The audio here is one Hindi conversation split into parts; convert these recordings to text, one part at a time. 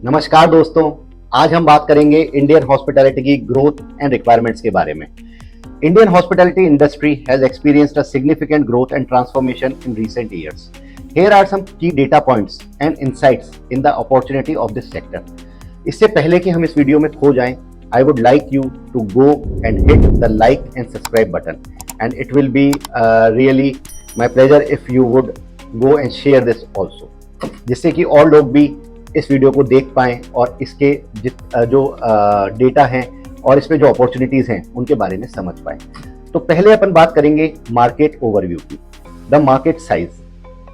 नमस्कार दोस्तों, आज हम बात करेंगे इंडियन हॉस्पिटैलिटी की ग्रोथ एंड रिक्वायरमेंट्स के बारे में। Indian hospitality industry has experienced a significant growth and transformation in recent years. Here are some key data points and insights in the opportunity of this sector. इससे पहले कि हम इस वीडियो में खो जाएं, I would like you to go and hit the like and subscribe button, and it will be really my pleasure if you would go and share this also, जिससे कि और लोग भी इस वीडियो को देख पाएं और इसके जो डेटा हैं और इसमें जो अपॉर्चुनिटीज़ हैं उनके बारे में समझ पाएं। तो पहले अपन बात करेंगे मार्केट ओवरव्यू की, द मार्केट साइज।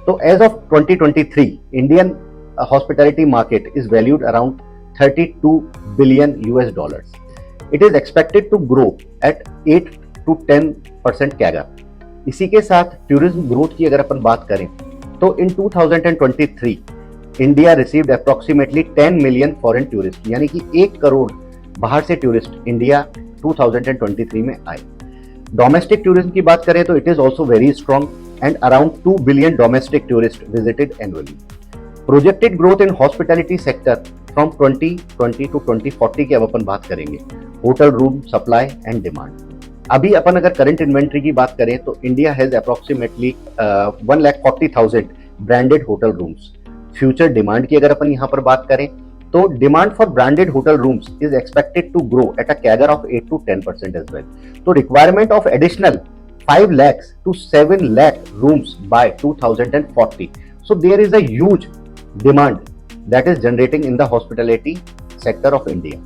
तो as of 2023 Indian hospitality market is valued around 32 billion US dollars. It is expected to grow at 8 to 10% CAGR. इसी के साथ टूरिज्म ग्रोथ की अगर अपन बात करें तो इन 2023 India received approximately 10 million foreign tourist, यानी कि 1 करोड़ बाहर से टूरिस्ट इंडिया 2023 में आए। डोमेस्टिक टूरिज्म की बात करें तो it is also very strong and around 2 billion domestic tourist visited annually. Projected growth in hospitality sector from 2020 to 2040 की अब अपन बात करेंगे। Hotel room supply and demand. अभी अपन अगर करंट इन्वेंट्री की बात करें तो India has approximately 1,40,000 branded hotel rooms. Future demand की अगर अपन यहाँ पर बात करें तो demand for branded hotel rooms is expected to grow at a CAGR of 8 to 10% as well. तो requirement of additional 5 lakh to 7 lakh rooms by 2040. So there is a huge demand that is generating in the hospitality sector of India.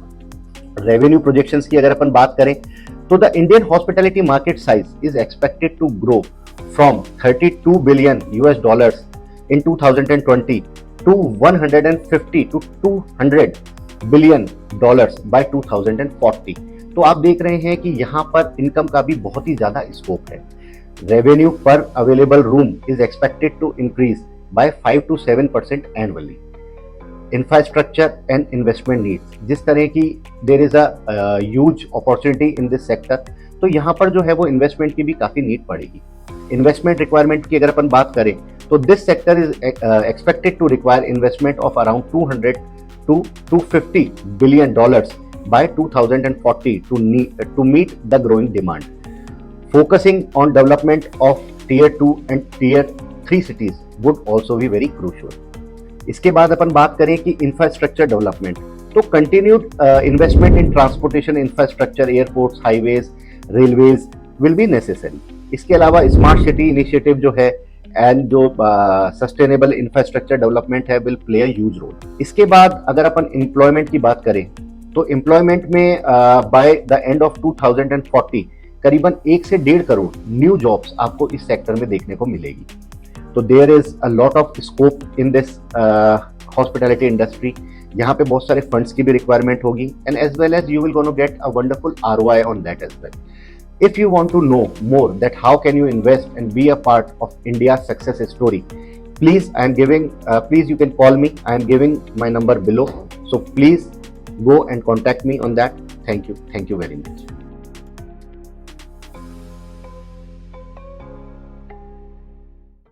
Revenue projections की अगर अपन बात करें तो the Indian hospitality market size is expected to grow from 32 billion US dollars in 2020 to 150 to 200 billion dollars by 2040. तो आप देख रहे हैं कि यहाँ पर इनकम का भी बहुत ही ज्यादा स्कोप है। Revenue per available room is expected to increase by 5 to 7% annually. Infrastructure and investment needs, जिस तरह की there is a huge opportunity in this sector, तो यहाँ पर जो है वो इन्वेस्टमेंट की भी काफी नीड पड़ेगी। इन्वेस्टमेंट रिक्वायरमेंट की अगर अपन बात करें तो this sector is expected to require investment of around 200 to 250 billion dollars by 2040 to meet the growing demand. Focusing on development of tier 2 and tier 3 cities would also be very crucial. इसके बाद अपन बात करें कि इंफ्रास्ट्रक्चर डेवलपमेंट, तो continued investment in transportation infrastructure, airports, highways, railways will be necessary. इसके अलावा स्मार्ट सिटी इनिशिएटिव जो है एंड जो सस्टेनेबल इंफ्रास्ट्रक्चर डेवलपमेंट है will play a huge role. इसके बाद अगर अपन एम्प्लॉयमेंट की बात करें तो एम्प्लॉयमेंट में बाय द एंड ऑफ 2040 करीबन 1 से 1.5 करोड़ न्यू जॉब्स आपको इस सेक्टर में देखने को मिलेगी। तो there is a lot of scope in this hospitality industry. यहाँ पे बहुत सारे फंड्स की भी रिक्वायरमेंट होगी and as well as you will gonna get a wonderful ROI on that as well. If you want to know more that how can you invest and be a part of India's success story, please you can call me. I am giving my number below. So please go and contact me on that. Thank you very much.